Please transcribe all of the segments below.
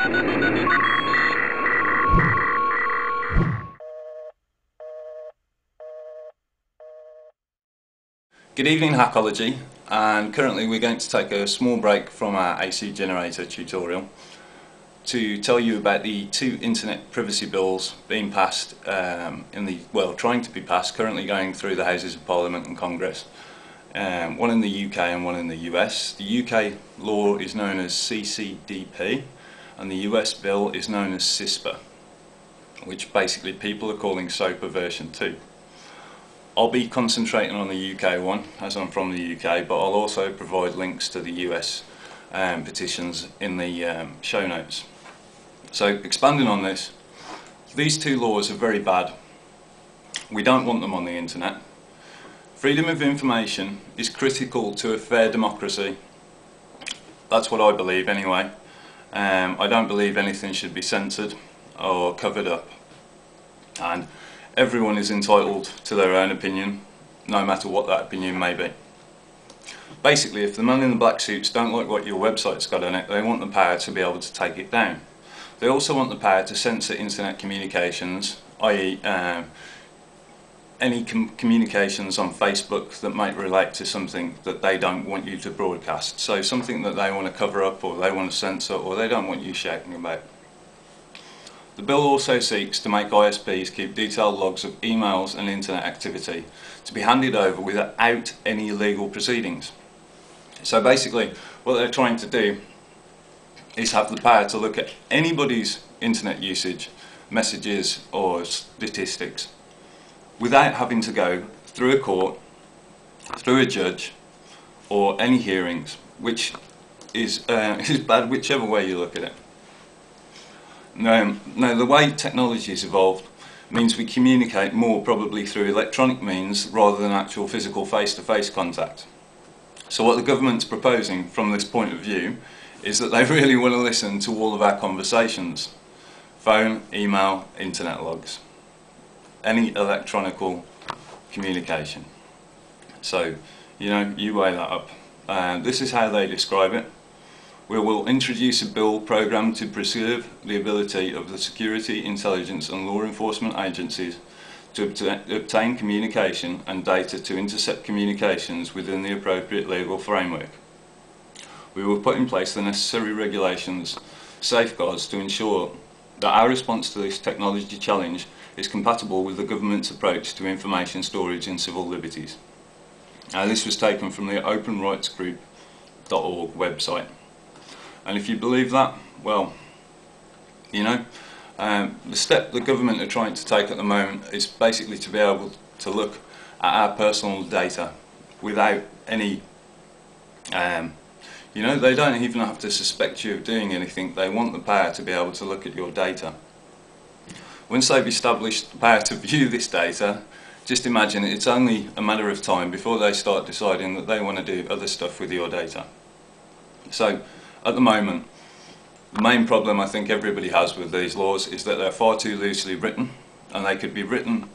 Good evening, Hakology, and currently we're going to take a small break from our AC generator tutorial to tell you about the two internet privacy bills being passed trying to be passed, currently going through the Houses of Parliament and Congress. One in the UK and one in the US. The UK law is known as CCDP and the US bill is known as CISPA, which basically people are calling SOPA version 2. I'll be concentrating on the UK one, as I'm from the UK, but I'll also provide links to the US petitions in the show notes. So, expanding on this, these two laws are very bad. We don't want them on the internet. Freedom of information is critical to a fair democracy. That's what I believe anyway. I don't believe anything should be censored or covered up. And everyone is entitled to their own opinion, no matter what that opinion may be. Basically, if the men in the black suits don't like what your website's got on it, they want the power to be able to take it down. They also want the power to censor internet communications, i.e. any communications on Facebook that might relate to something that they don't want you to broadcast. So something that they want to cover up or they want to censor or they don't want you shouting about. The bill also seeks to make ISPs keep detailed logs of emails and internet activity to be handed over without any legal proceedings. So basically what they're trying to do is have the power to look at anybody's internet usage, messages or statistics without having to go through a court, through a judge or any hearings, which is bad whichever way you look at it. Now, the way technology has evolved means we communicate more probably through electronic means rather than actual physical face-to-face contact. So what the government's proposing from this point of view is that they really want to listen to all of our conversations. Phone, email, internet logs. Any electronical communication. So, you weigh that up. This is how they describe it. We will introduce a bill programmed to preserve the ability of the security, intelligence and law enforcement agencies to obtain communication and data to intercept communications within the appropriate legal framework. We will put in place the necessary regulations, safeguards to ensure that our response to this technology challenge is compatible with the government's approach to information storage and civil liberties. Now, this was taken from the openrightsgroup.org website. And if you believe that, well, the step the government are trying to take at the moment is basically to be able to look at our personal data without any, they don't even have to suspect you of doing anything. They want the power to be able to look at your data. Once they've established the power to view this data, just imagine it's only a matter of time before they start deciding that they want to do other stuff with your data. So, at the moment, the main problem I think everybody has with these laws is that they're far too loosely written, and they could be written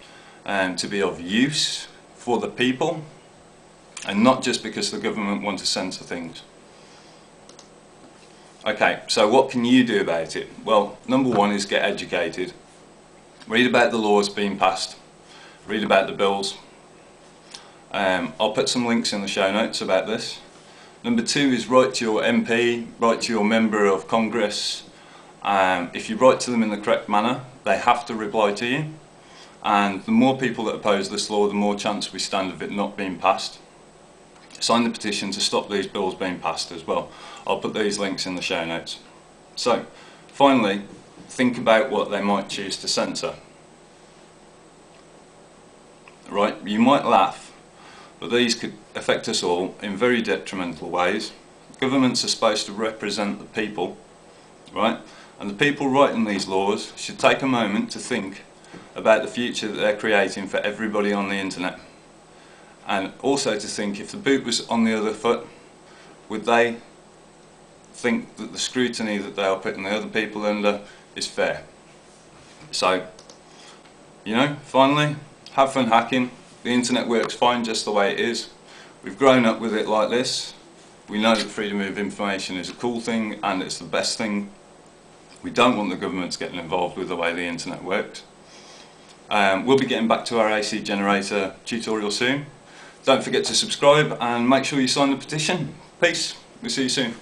to be of use for the people, and not just because the government want to censor things. Okay, so what can you do about it? Well, number one is get educated. Read about the laws being passed. Read about the bills. I'll put some links in the show notes about this. Number two is write to your MP, write to your member of Congress. If you write to them in the correct manner, they have to reply to you. And the more people that oppose this law, the more chance we stand of it not being passed. Sign the petition to stop these bills being passed as well. I'll put these links in the show notes. So, finally, think about what they might choose to censor. Right, you might laugh, but these could affect us all in very detrimental ways. Governments are supposed to represent the people, right? And the people writing these laws should take a moment to think about the future that they're creating for everybody on the internet. And also to think, if the boot was on the other foot, would they think that the scrutiny that they are putting the other people under is fair? So, finally, have fun hacking. The internet works fine just the way it is. We've grown up with it like this. We know that freedom of information is a cool thing and it's the best thing We don't want the governments getting involved with the way the internet works. We'll be getting back to our AC generator tutorial soon. Don't forget to subscribe and make sure you sign the petition. Peace. We'll see you soon.